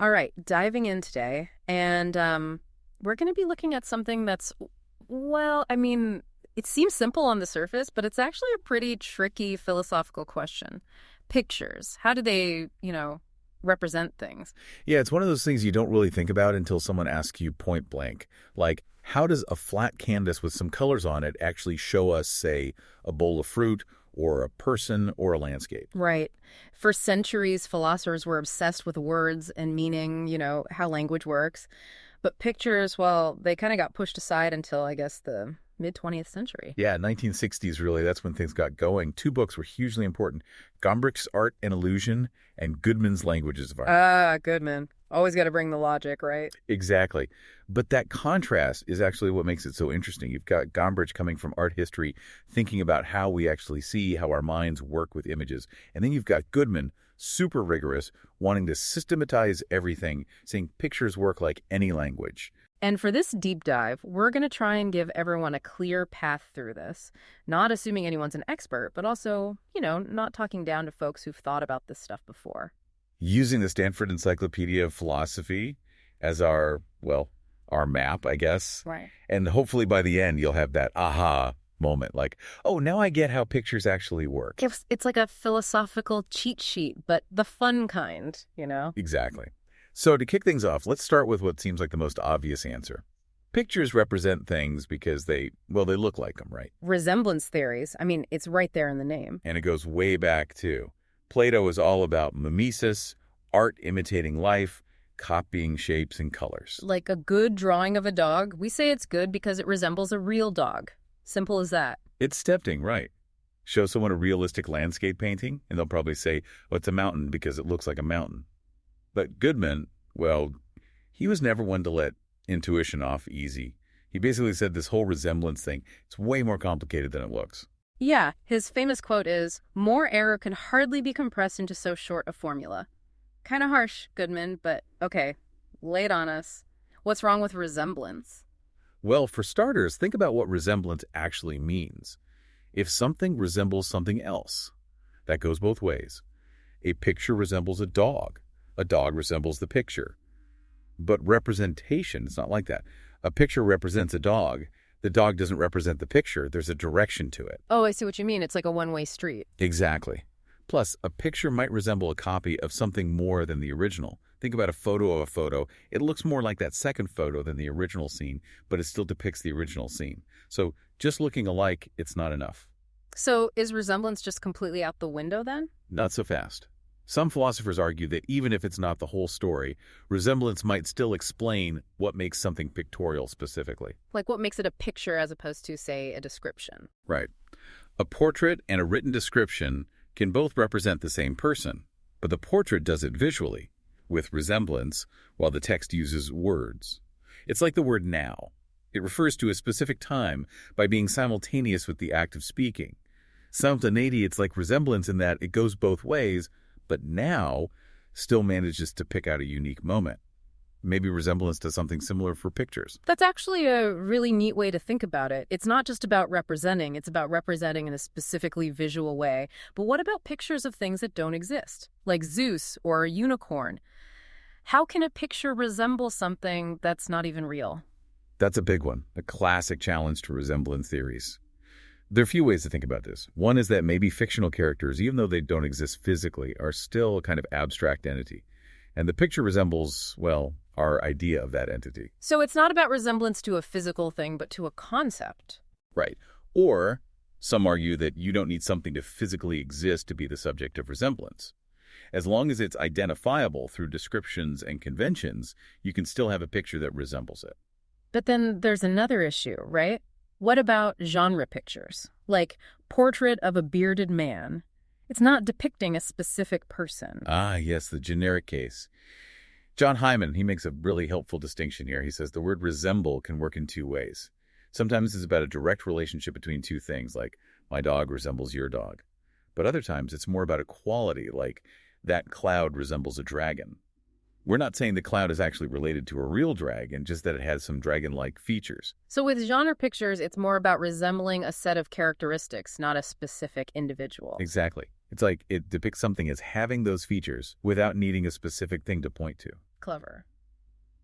All right, diving in today, and we're going to be looking at something that's, well, I mean, it seems simple on the surface, but it's actually a pretty tricky philosophical question. Pictures, how do they, represent things? Yeah, it's one of those things you don't really think about until someone asks you point blank. Like, how does a flat canvas with some colors on it actually show us, say, a bowl of fruit or a person or a landscape? Right. For centuries, philosophers were obsessed with words and meaning, how language works. But pictures, well, they kind of got pushed aside until, I guess, the mid 20th century. Yeah, 1960s really, that's when things got going. Two books were hugely important. Gombrich's Art and Illusion and Goodman's Languages of Art. Ah, Goodman. Always got to bring the logic, right? Exactly. But that contrast is actually what makes it so interesting. You've got Gombrich coming from art history, thinking about how we actually see, how our minds work with images. And then you've got Goodman, super rigorous, wanting to systematize everything, saying pictures work like any language. And for this deep dive, we're going to try and give everyone a clear path through this, not assuming anyone's an expert, but also, not talking down to folks who've thought about this stuff before. Using the Stanford Encyclopedia of Philosophy as our map, I guess. Right. And hopefully by the end, you'll have that aha moment, like, oh, now I get how pictures actually work. It's like a philosophical cheat sheet, but the fun kind, Exactly. So to kick things off, let's start with what seems like the most obvious answer. Pictures represent things because they look like them, right? Resemblance theories. I mean, it's right there in the name. And it goes way back, too. Plato is all about mimesis, art imitating life, copying shapes and colors. Like a good drawing of a dog, we say it's good because it resembles a real dog. Simple as that. It's tempting, right? Show someone a realistic landscape painting, and they'll probably say, well, it's a mountain because it looks like a mountain. But Goodman, he was never one to let intuition off easy. He basically said this whole resemblance thing, it's way more complicated than it looks. Yeah, his famous quote is, "More error can hardly be compressed into so short a formula." Kind of harsh, Goodman, but okay, lay it on us. What's wrong with resemblance? Well, for starters, think about what resemblance actually means. If something resembles something else, that goes both ways. A picture resembles a dog resembles the picture. But representation, it's not like that. A picture represents a dog. The dog doesn't represent the picture. There's a direction to it. Oh, I see what you mean. It's like a one-way street. Exactly. Plus, a picture might resemble a copy of something more than the original. Think about a photo of a photo. It looks more like that second photo than the original scene, but it still depicts the original scene. So just looking alike, it's not enough. So is resemblance just completely out the window then? Not so fast. Some philosophers argue that even if it's not the whole story, resemblance might still explain what makes something pictorial specifically. Like what makes it a picture as opposed to, say, a description? Right. A portrait and a written description can both represent the same person, but the portrait does it visually, with resemblance, while the text uses words. It's like the word now. It refers to a specific time by being simultaneous with the act of speaking. Simultaneity, it's like resemblance in that it goes both ways, but now still manages to pick out a unique moment. Maybe resemblance to something similar for pictures. That's actually a really neat way to think about it. It's not just about representing, it's about representing in a specifically visual way. But what about pictures of things that don't exist, like Zeus or a unicorn? How can a picture resemble something that's not even real? That's a big one, a classic challenge to resemblance theories. There are a few ways to think about this. One is that maybe fictional characters, even though they don't exist physically, are still a kind of abstract entity. And the picture resembles, our idea of that entity. So it's not about resemblance to a physical thing, but to a concept. Right. Or some argue that you don't need something to physically exist to be the subject of resemblance. As long as it's identifiable through descriptions and conventions, you can still have a picture that resembles it. But then there's another issue, right? What about genre pictures? Like Portrait of a Bearded Man. It's not depicting a specific person. Ah, yes, the generic case. John Hyman, he makes a really helpful distinction here. He says the word resemble can work in two ways. Sometimes it's about a direct relationship between two things, like my dog resembles your dog. But other times it's more about a quality, like that cloud resembles a dragon. We're not saying the cloud is actually related to a real dragon, just that it has some dragon-like features. So with genre pictures, it's more about resembling a set of characteristics, not a specific individual. Exactly. It's like it depicts something as having those features without needing a specific thing to point to. clever.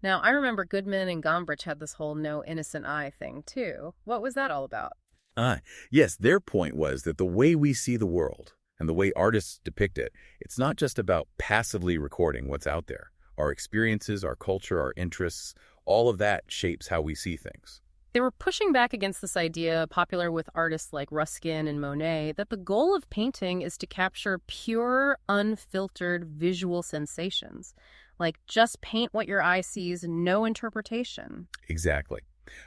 Now, I remember Goodman and Gombrich had this whole no innocent eye thing, too. What was that all about? Ah, yes, their point was that the way we see the world and the way artists depict it, it's not just about passively recording what's out there. Our experiences, our culture, our interests, all of that shapes how we see things. They were pushing back against this idea, popular with artists like Ruskin and Monet, that the goal of painting is to capture pure, unfiltered visual sensations. Like, just paint what your eye sees, no interpretation. Exactly.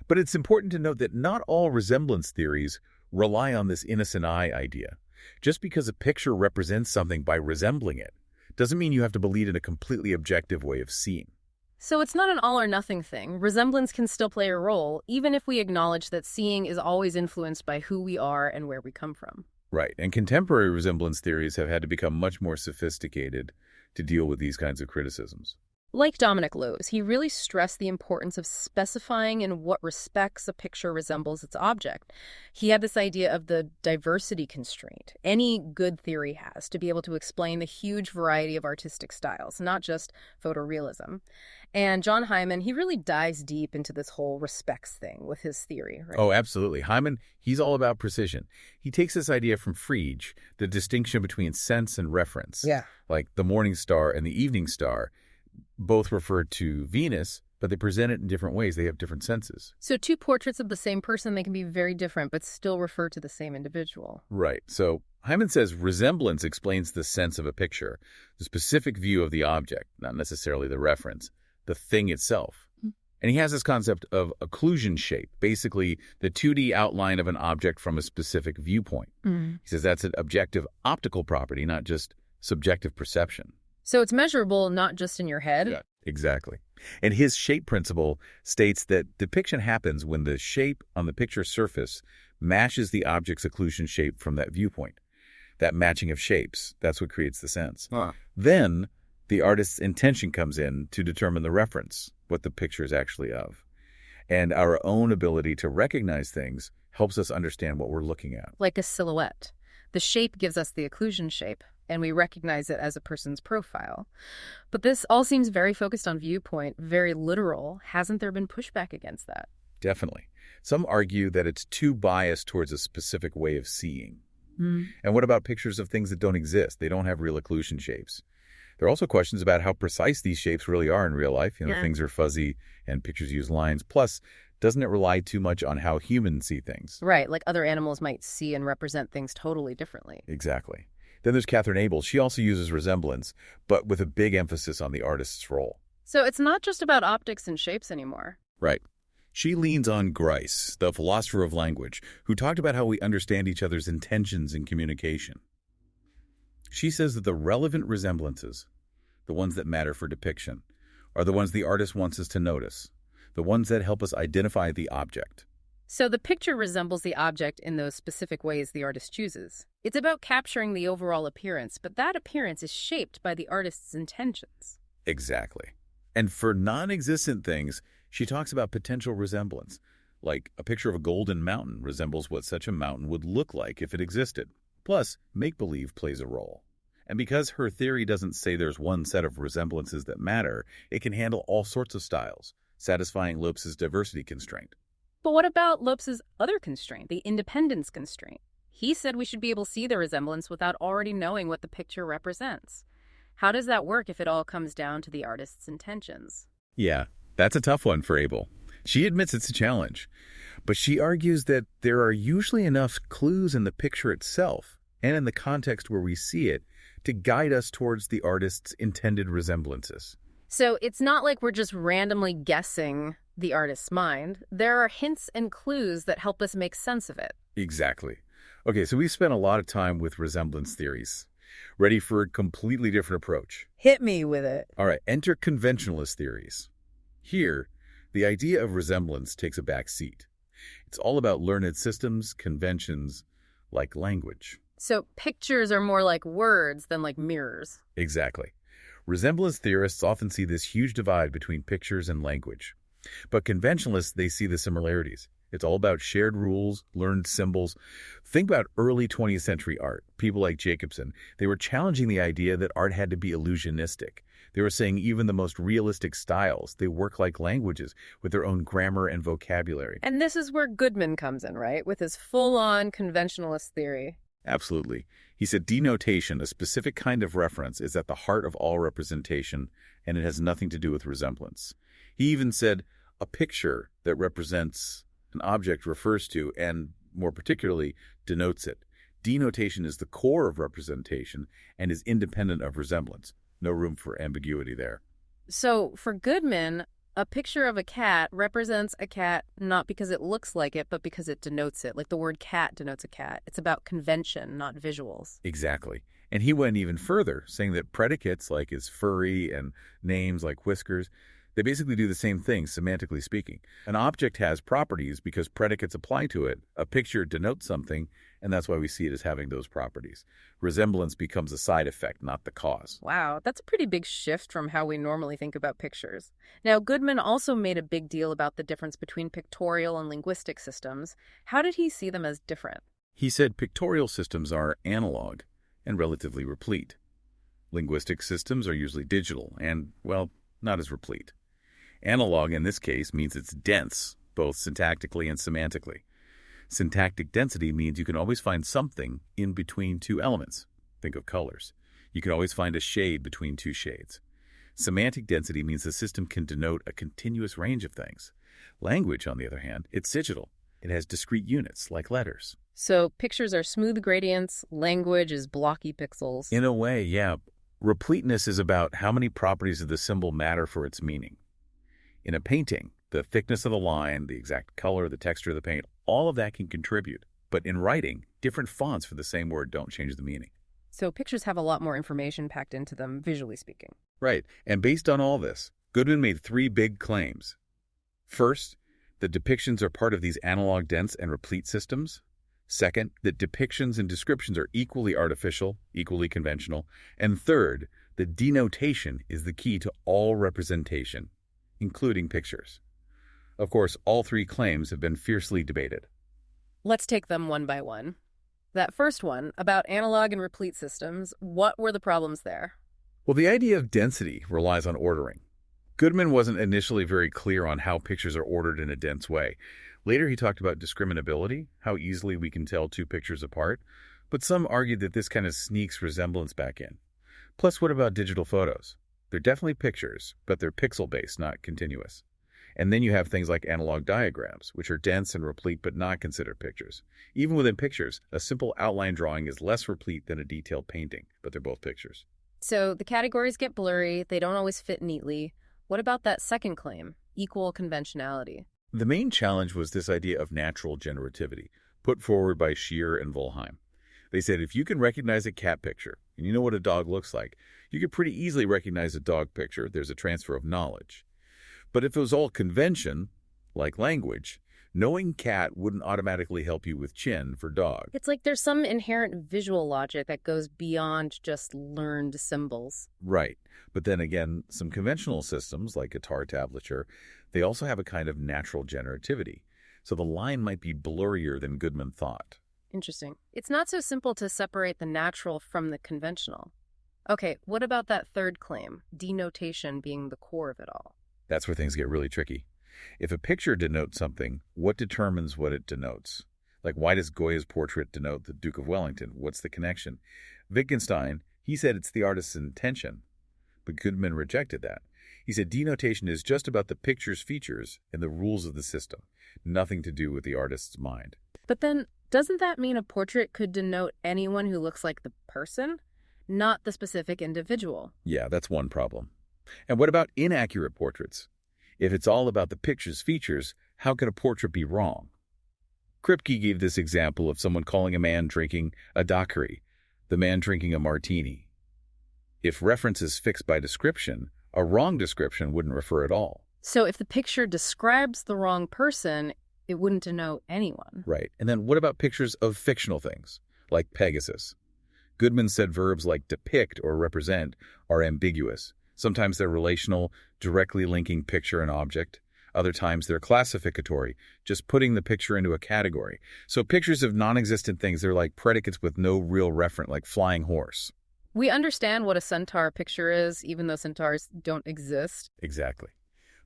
But it's important to note that not all resemblance theories rely on this innocent eye idea. Just because a picture represents something by resembling it doesn't mean you have to believe in a completely objective way of seeing. So it's not an all-or-nothing thing. Resemblance can still play a role, even if we acknowledge that seeing is always influenced by who we are and where we come from. Right, and contemporary resemblance theories have had to become much more sophisticated to deal with these kinds of criticisms. Like Dominic Lowe's, he really stressed the importance of specifying in what respects a picture resembles its object. He had this idea of the diversity constraint any good theory has to be able to explain the huge variety of artistic styles, not just photorealism. And John Hyman, he really dives deep into this whole respects thing with his theory. Right? Oh, absolutely. Hyman, he's all about precision. He takes this idea from Frege, the distinction between sense and reference. Yeah. Like the morning star and the evening star both refer to Venus, but they present it in different ways. They have different senses. So two portraits of the same person, they can be very different, but still refer to the same individual. Right. So Hyman says resemblance explains the sense of a picture, the specific view of the object, not necessarily the reference, the thing itself. And he has this concept of occlusion shape, basically the 2D outline of an object from a specific viewpoint. He says that's an objective optical property, not just subjective perception. So it's measurable, not just in your head? Yeah, exactly. And his shape principle states that depiction happens when the shape on the picture surface matches the object's occlusion shape from that viewpoint. That matching of shapes, that's what creates the sense. Then the artist's intention comes in to determine the reference, what the picture is actually of. And our own ability to recognize things helps us understand what we're looking at. Like a silhouette. The shape gives us the occlusion shape, and we recognize it as a person's profile. But this all seems very focused on viewpoint, very literal. Hasn't there been pushback against that? Definitely. Some argue that it's too biased towards a specific way of seeing. And what about pictures of things that don't exist? They don't have real occlusion shapes. There are also questions about how precise these shapes really are in real life. Things are fuzzy and pictures use lines. Plus, doesn't it rely too much on how humans see things? Right, like other animals might see and represent things totally differently. Exactly. Then there's Catherine Abel. She also uses resemblance, but with a big emphasis on the artist's role. So it's not just about optics and shapes anymore. Right. She leans on Grice, the philosopher of language, who talked about how we understand each other's intentions in communication. She says that the relevant resemblances, the ones that matter for depiction, are the ones the artist wants us to notice, the ones that help us identify the object. So the picture resembles the object in those specific ways the artist chooses. It's about capturing the overall appearance, but that appearance is shaped by the artist's intentions. Exactly. And for non-existent things, she talks about potential resemblance, like a picture of a golden mountain resembles what such a mountain would look like if it existed. Plus, make-believe plays a role. And because her theory doesn't say there's one set of resemblances that matter, it can handle all sorts of styles, satisfying Lopes's diversity constraint. But what about Lopes's other constraint, the independence constraint? He said we should be able to see the resemblance without already knowing what the picture represents. How does that work if it all comes down to the artist's intentions? Yeah, that's a tough one for Abel. She admits it's a challenge, but she argues that there are usually enough clues in the picture itself and in the context where we see it to guide us towards the artist's intended resemblances. So it's not like we're just randomly guessing the artist's mind. There are hints and clues that help us make sense of it. Exactly. Okay, so we've spent a lot of time with resemblance theories. Ready for a completely different approach? Hit me with it. All right, enter conventionalist theories. Here, the idea of resemblance takes a back seat. It's all about learned systems, conventions, like language. So pictures are more like words than like mirrors. Exactly. Resemblance theorists often see this huge divide between pictures and language. But conventionalists, they see the similarities. It's all about shared rules, learned symbols. Think about early 20th century art. People like Jacobson, they were challenging the idea that art had to be illusionistic, They were saying even the most realistic styles, they work like languages with their own grammar and vocabulary. And this is where Goodman comes in, right? With his full-on conventionalist theory. Absolutely. He said denotation, a specific kind of reference, is at the heart of all representation, and it has nothing to do with resemblance. He even said a picture that represents an object refers to, and more particularly, denotes it. Denotation is the core of representation and is independent of resemblance. No room for ambiguity there. So, for Goodman, a picture of a cat represents a cat not because it looks like it, but because it denotes it. Like the word cat denotes a cat. It's about convention, not visuals. Exactly. And he went even further, saying that predicates like is furry and names like whiskers, they basically do the same thing, semantically speaking. An object has properties because predicates apply to it. A picture denotes something, and that's why we see it as having those properties. Resemblance becomes a side effect, not the cause. Wow, that's a pretty big shift from how we normally think about pictures. Now, Goodman also made a big deal about the difference between pictorial and linguistic systems. How did he see them as different? He said pictorial systems are analog and relatively replete. Linguistic systems are usually digital and, well, not as replete. Analog, in this case, means it's dense, both syntactically and semantically. Syntactic density means you can always find something in between two elements. Think of colors. You can always find a shade between two shades. Semantic density means the system can denote a continuous range of things. Language, on the other hand, it's digital. It has discrete units, like letters. So pictures are smooth gradients, language is blocky pixels. In a way, yeah. Repleteness is about how many properties of the symbol matter for its meaning. In a painting, the thickness of the line, the exact color, the texture of the paint, all of that can contribute. But in writing, different fonts for the same word don't change the meaning. So pictures have a lot more information packed into them, visually speaking. Right. And based on all this, Goodman made 3 big claims. First, that depictions are part of these analog dense and replete systems. Second, that depictions and descriptions are equally artificial, equally conventional. And third, that denotation is the key to all representation, including pictures. Of course, all 3 claims have been fiercely debated. Let's take them one by one. That first one, about analog and replete systems, what were the problems there? Well, the idea of density relies on ordering. Goodman wasn't initially very clear on how pictures are ordered in a dense way. Later, he talked about discriminability, how easily we can tell 2 pictures apart, but some argued that this kind of sneaks resemblance back in. Plus, what about digital photos? They're definitely pictures, but they're pixel-based, not continuous. And then you have things like analog diagrams, which are dense and replete but not considered pictures. Even within pictures, a simple outline drawing is less replete than a detailed painting, but they're both pictures. So the categories get blurry, they don't always fit neatly. What about that second claim, equal conventionality? The main challenge was this idea of natural generativity, put forward by Scheer and Volheim. They said if you can recognize a cat picture, and you know what a dog looks like, you could pretty easily recognize a dog picture. There's a transfer of knowledge. But if it was all convention, like language, knowing cat wouldn't automatically help you with chin for dog. It's like there's some inherent visual logic that goes beyond just learned symbols. Right. But then again, some conventional systems, like guitar tablature, they also have a kind of natural generativity. So the line might be blurrier than Goodman thought. Interesting. It's not so simple to separate the natural from the conventional. Okay, what about that third claim, denotation being the core of it all? That's where things get really tricky. If a picture denotes something, what determines what it denotes? Like, why does Goya's portrait denote the Duke of Wellington? What's the connection? Wittgenstein, he said it's the artist's intention, but Goodman rejected that. He said denotation is just about the picture's features and the rules of the system, nothing to do with the artist's mind. But then, doesn't that mean a portrait could denote anyone who looks like the person, not the specific individual? Yeah, that's one problem. And what about inaccurate portraits? If it's all about the picture's features, how can a portrait be wrong? Kripke gave this example of someone calling a man drinking a daiquiri, the man drinking a martini. If reference is fixed by description, a wrong description wouldn't refer at all. So if the picture describes the wrong person, it wouldn't denote anyone. Right. And then what about pictures of fictional things, like Pegasus? Goodman said verbs like depict or represent are ambiguous. Sometimes they're relational, directly linking picture and object. Other times they're classificatory, just putting the picture into a category. So pictures of non-existent things, they're like predicates with no real referent, like flying horse. We understand what a centaur picture is, even though centaurs don't exist. Exactly.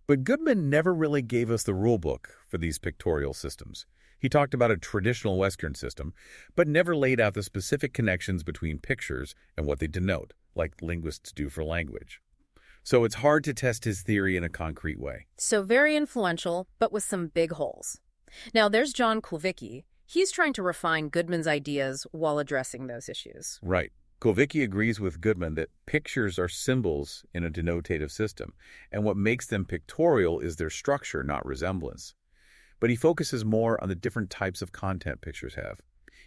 But Goodman never really gave us the rule book for these pictorial systems. He talked about a traditional Western system, but never laid out the specific connections between pictures and what they denote, like linguists do for language. So it's hard to test his theory in a concrete way. So very influential, but with some big holes. Now there's John Kulvicki. He's trying to refine Goodman's ideas while addressing those issues. Right. Kulvicki agrees with Goodman that pictures are symbols in a denotative system, and what makes them pictorial is their structure, not resemblance. But he focuses more on the different types of content pictures have.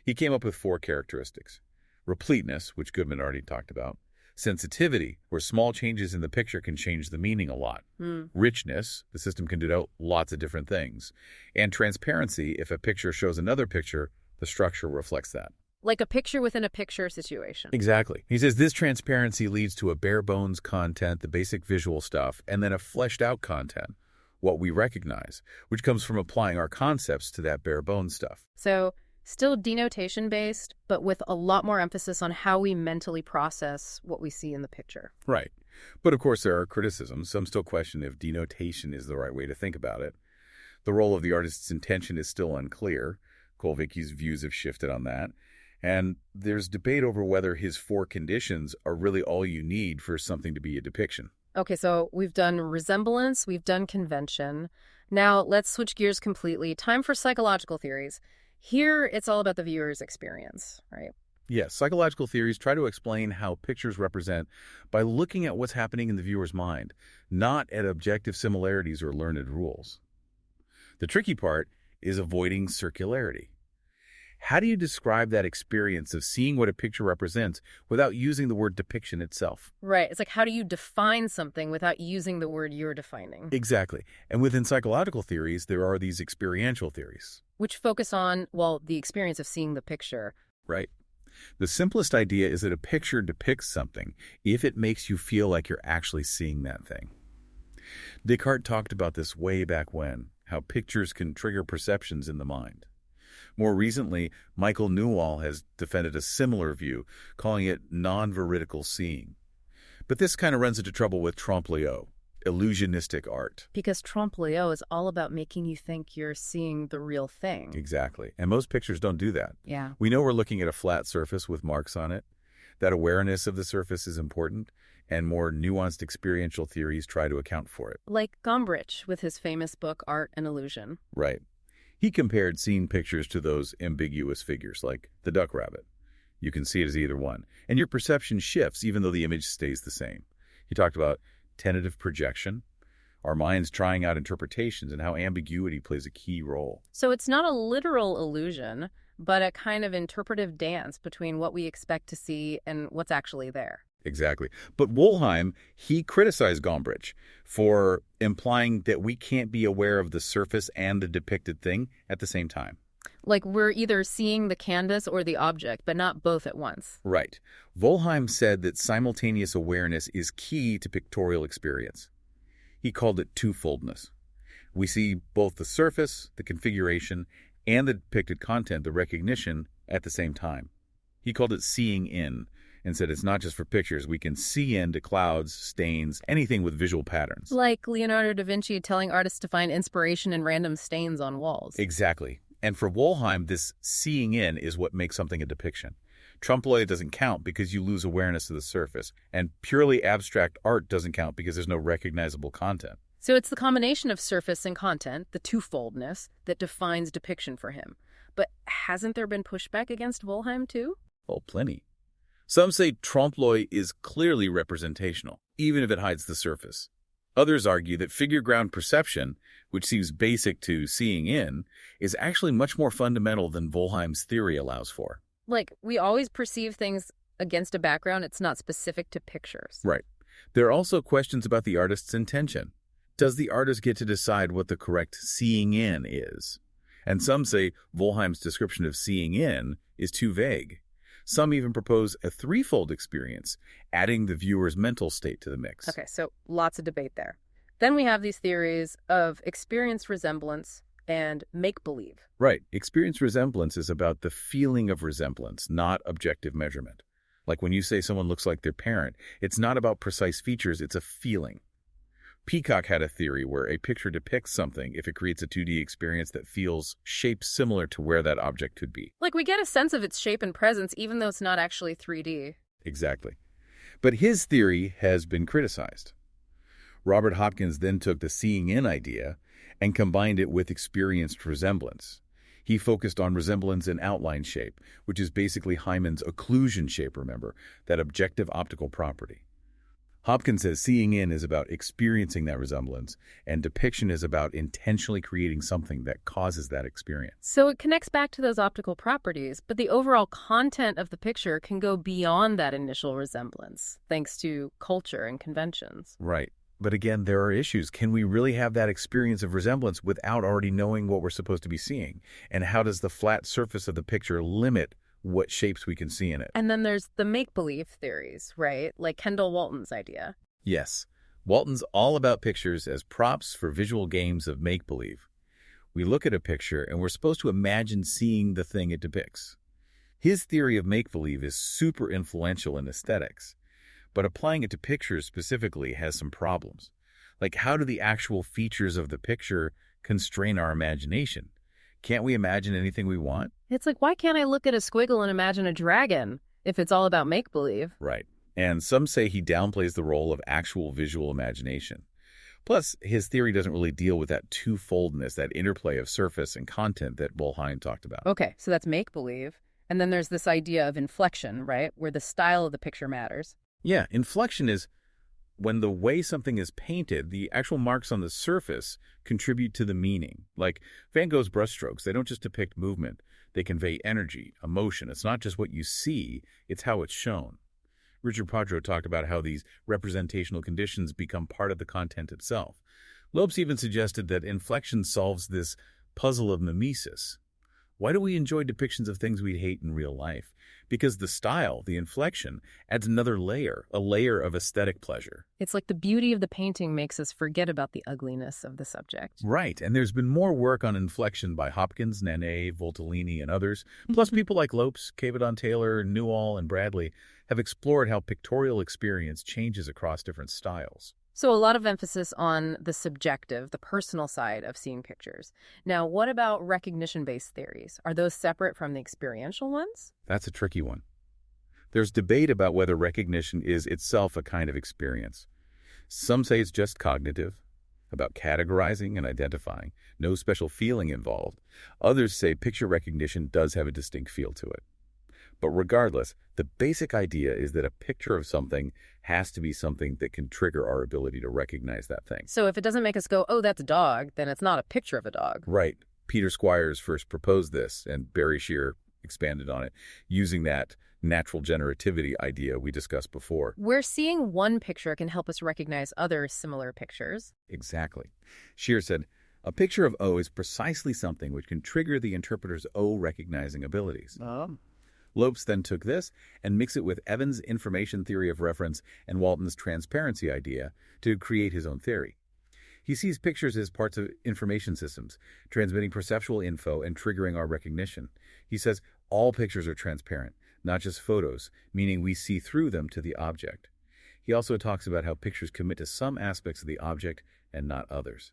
He came up with 4 characteristics. Repleteness, which Goodman already talked about. Sensitivity, where small changes in the picture can change the meaning a lot. Richness, the system can denote lots of different things. And transparency, if a picture shows another picture, the structure reflects that. Like a picture within a picture situation. Exactly. He says this transparency leads to a bare bones content, the basic visual stuff, and then a fleshed out content, what we recognize, which comes from applying our concepts to that bare bones stuff. So still denotation based, but with a lot more emphasis on how we mentally process what we see in the picture. Right. But of course there are criticisms. Some still question if denotation is the right way to think about it. The role of the artist's intention is still unclear. Kulvicki's views have shifted on that. And there's debate over whether his 4 conditions are really all you need for something to be a depiction. Okay, so we've done resemblance, we've done convention. Now let's switch gears completely. Time for psychological theories. Here, it's all about the viewer's experience, right? Yes, psychological theories try to explain how pictures represent by looking at what's happening in the viewer's mind, not at objective similarities or learned rules. The tricky part is avoiding circularity. How do you describe that experience of seeing what a picture represents without using the word depiction itself? Right. It's like, how do you define something without using the word you're defining? Exactly. And within psychological theories, there are these experiential theories. Which focus on, well, the experience of seeing the picture. Right. The simplest idea is that a picture depicts something if it makes you feel like you're actually seeing that thing. Descartes talked about this way back when, how pictures can trigger perceptions in the mind. More recently, Michael Newall has defended a similar view, calling it non-veridical seeing. But this kind of runs into trouble with trompe-l'oeil, illusionistic art. Because trompe-l'oeil is all about making you think you're seeing the real thing. Exactly. And most pictures don't do that. Yeah. We know we're looking at a flat surface with marks on it. That awareness of the surface is important, and more nuanced experiential theories try to account for it. Like Gombrich with his famous book, Art and Illusion. Right. He compared seen pictures to those ambiguous figures, like the duck rabbit. You can see it as either one, and your perception shifts even though the image stays the same. He talked about tentative projection, our minds trying out interpretations, and how ambiguity plays a key role. So it's not a literal illusion, but a kind of interpretive dance between what we expect to see and what's actually there. Exactly. But Wollheim, he criticized Gombrich for implying that we can't be aware of the surface and the depicted thing at the same time. Like we're either seeing the canvas or the object, but not both at once. Right. Wollheim said that simultaneous awareness is key to pictorial experience. He called it twofoldness. We see both the surface, the configuration, and the depicted content, the recognition, at the same time. He called it seeing in, and said it's not just for pictures. We can see into clouds, stains, anything with visual patterns. Like Leonardo da Vinci telling artists to find inspiration in random stains on walls. Exactly. And for Wollheim, this seeing in is what makes something a depiction. Trompe-l'oeil doesn't count because you lose awareness of the surface, and purely abstract art doesn't count because there's no recognizable content. So it's the combination of surface and content, the twofoldness, that defines depiction for him. But hasn't there been pushback against Wollheim too? Oh, plenty. Some say trompe-l'oeil is clearly representational, even if it hides the surface. Others argue that figure-ground perception, which seems basic to seeing in, is actually much more fundamental than Wollheim's theory allows for. Like, we always perceive things against a background. It's not specific to pictures. Right. There are also questions about the artist's intention. Does the artist get to decide what the correct seeing in is? And some say Wollheim's description of seeing in is too vague. Some even propose a threefold experience, adding the viewer's mental state to the mix. Okay, so lots of debate there. Then we have these theories of experience resemblance and make-believe. Right. Experience resemblance is about the feeling of resemblance, not objective measurement. Like when you say someone looks like their parent, it's not about precise features, it's a feeling. Peacock had a theory where a picture depicts something if it creates a 2D experience that feels shaped similar to where that object could be. Like we get a sense of its shape and presence even though it's not actually 3D. Exactly. But his theory has been criticized. Robert Hopkins then took the seeing in idea and combined it with experienced resemblance. He focused on resemblance in outline shape, which is basically Hyman's occlusion shape, remember, that objective optical property. Hopkins says seeing in is about experiencing that resemblance, and depiction is about intentionally creating something that causes that experience. So it connects back to those optical properties, but the overall content of the picture can go beyond that initial resemblance, thanks to culture and conventions. Right. But again, there are issues. Can we really have that experience of resemblance without already knowing what we're supposed to be seeing? And how does the flat surface of the picture limit what shapes we can see in it? And then there's the make-believe theories, right? Like Kendall Walton's idea. Yes. Walton's all about pictures as props for visual games of make-believe. We look at a picture and we're supposed to imagine seeing the thing it depicts. His theory of make-believe is super influential in aesthetics, but applying it to pictures specifically has some problems. Like, how do the actual features of the picture constrain our imagination? Can't we imagine anything we want? It's like, why can't I look at a squiggle and imagine a dragon if it's all about make-believe? Right. And some say he downplays the role of actual visual imagination. Plus, his theory doesn't really deal with that twofoldness, that interplay of surface and content that Bullheim talked about. Okay, so that's make-believe. And then there's this idea of inflection, right? Where the style of the picture matters. Yeah, inflection is when the way something is painted, the actual marks on the surface contribute to the meaning. Like Van Gogh's brushstrokes, they don't just depict movement. They convey energy, emotion. It's not just what you see, it's how it's shown. Richard Padro talked about how these representational conditions become part of the content itself. Lopes even suggested that inflection solves this puzzle of mimesis. Why do we enjoy depictions of things we hate in real life? Because the style, the inflection, adds another layer, a layer of aesthetic pleasure. It's like the beauty of the painting makes us forget about the ugliness of the subject. Right, and there's been more work on inflection by Hopkins, Nanet, Voltellini, and others. Plus, people like Lopes, Cavadon-Taylor, Newall, and Bradley have explored how pictorial experience changes across different styles. So a lot of emphasis on the subjective, the personal side of seeing pictures. Now, what about recognition-based theories? Are those separate from the experiential ones? That's a tricky one. There's debate about whether recognition is itself a kind of experience. Some say it's just cognitive, about categorizing and identifying, no special feeling involved. Others say picture recognition does have a distinct feel to it. But regardless, the basic idea is that a picture of something has to be something that can trigger our ability to recognize that thing. So if it doesn't make us go, oh, that's a dog, then it's not a picture of a dog. Right. Peter Squires first proposed this, and Barry Shear expanded on it, using that natural generativity idea we discussed before. Where seeing one picture can help us recognize other similar pictures. Exactly. Shear said, a picture of O is precisely something which can trigger the interpreter's O recognizing abilities. Lopes then took this and mixed it with Evans' information theory of reference and Walton's transparency idea to create his own theory. He sees pictures as parts of information systems, transmitting perceptual info and triggering our recognition. He says all pictures are transparent, not just photos, meaning we see through them to the object. He also talks about how pictures commit to some aspects of the object and not others.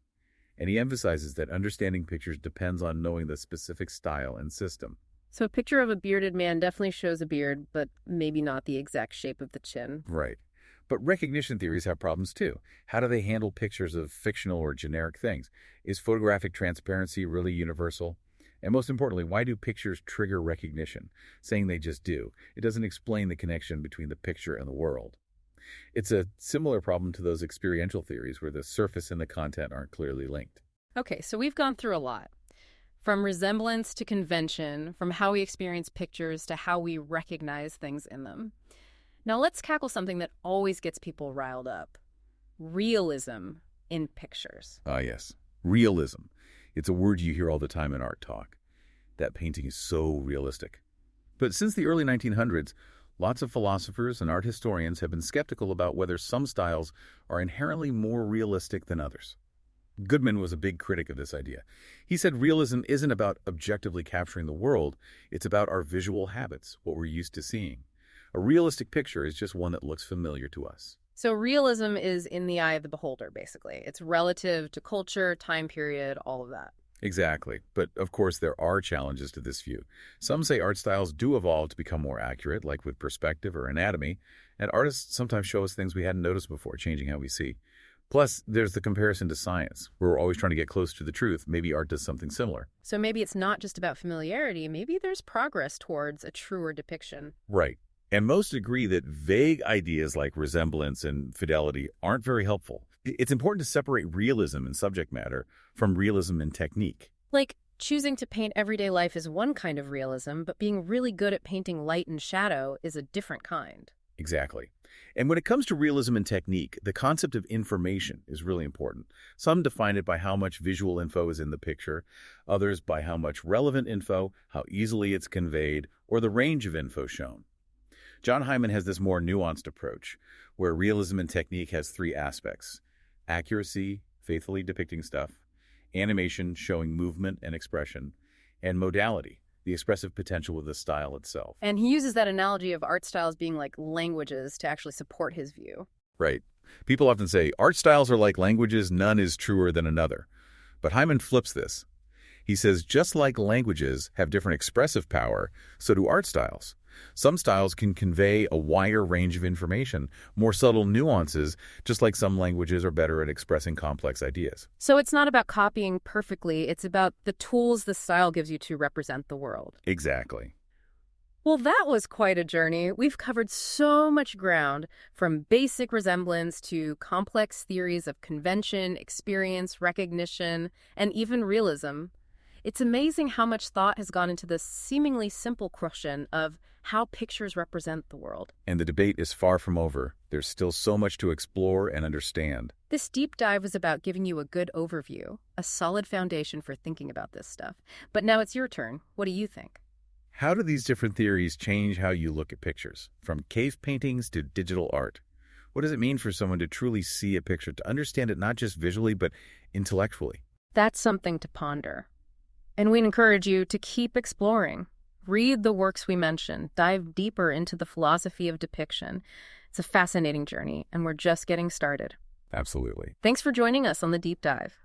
And he emphasizes that understanding pictures depends on knowing the specific style and system. So a picture of a bearded man definitely shows a beard, but maybe not the exact shape of the chin. Right. But recognition theories have problems too. How do they handle pictures of fictional or generic things? Is photographic transparency really universal? And most importantly, why do pictures trigger recognition? Saying they just do. It doesn't explain the connection between the picture and the world. It's a similar problem to those experiential theories where the surface and the content aren't clearly linked. Okay, so we've gone through a lot. From resemblance to convention, from how we experience pictures to how we recognize things in them. Now let's tackle something that always gets people riled up. Realism in pictures. Ah, yes. Realism. It's a word you hear all the time in art talk. That painting is so realistic. But since the early 1900s, lots of philosophers and art historians have been skeptical about whether some styles are inherently more realistic than others. Goodman was a big critic of this idea. He said realism isn't about objectively capturing the world, it's about our visual habits, what we're used to seeing. A realistic picture is just one that looks familiar to us. So realism is in the eye of the beholder, basically. It's relative to culture, time period, all of that. Exactly. But of course, there are challenges to this view. Some say art styles do evolve to become more accurate, like with perspective or anatomy, and artists sometimes show us things we hadn't noticed before, changing how we see. Plus, there's the comparison to science. We're always trying to get close to the truth. Maybe art does something similar. So maybe it's not just about familiarity. Maybe there's progress towards a truer depiction. Right. And most agree that vague ideas like resemblance and fidelity aren't very helpful. It's important to separate realism in subject matter from realism in technique. Like, choosing to paint everyday life is one kind of realism, but being really good at painting light and shadow is a different kind. Exactly. And when it comes to realism and technique, the concept of information is really important. Some define it by how much visual info is in the picture, others by how much relevant info, how easily it's conveyed, or the range of info shown. John Hyman has this more nuanced approach, where realism and technique has three aspects: accuracy, faithfully depicting stuff; animation, showing movement and expression; and modality, the expressive potential of the style itself. And he uses that analogy of art styles being like languages to actually support his view. Right. People often say, art styles are like languages, none is truer than another. But Hyman flips this. He says, just like languages have different expressive power, so do art styles. Some styles can convey a wider range of information, more subtle nuances, just like some languages are better at expressing complex ideas. So it's not about copying perfectly, it's about the tools the style gives you to represent the world. Exactly. Well, that was quite a journey. We've covered so much ground, from basic resemblance to complex theories of convention, experience, recognition, and even realism. It's amazing how much thought has gone into this seemingly simple question of how pictures represent the world. And the debate is far from over. There's still so much to explore and understand. This deep dive was about giving you a good overview, a solid foundation for thinking about this stuff. But now it's your turn. What do you think? How do these different theories change how you look at pictures, from cave paintings to digital art? What does it mean for someone to truly see a picture, to understand it not just visually, but intellectually? That's something to ponder. And we encourage you to keep exploring. Read the works we mentioned, dive deeper into the philosophy of depiction. It's a fascinating journey, and we're just getting started. Absolutely. Thanks for joining us on The Deep Dive.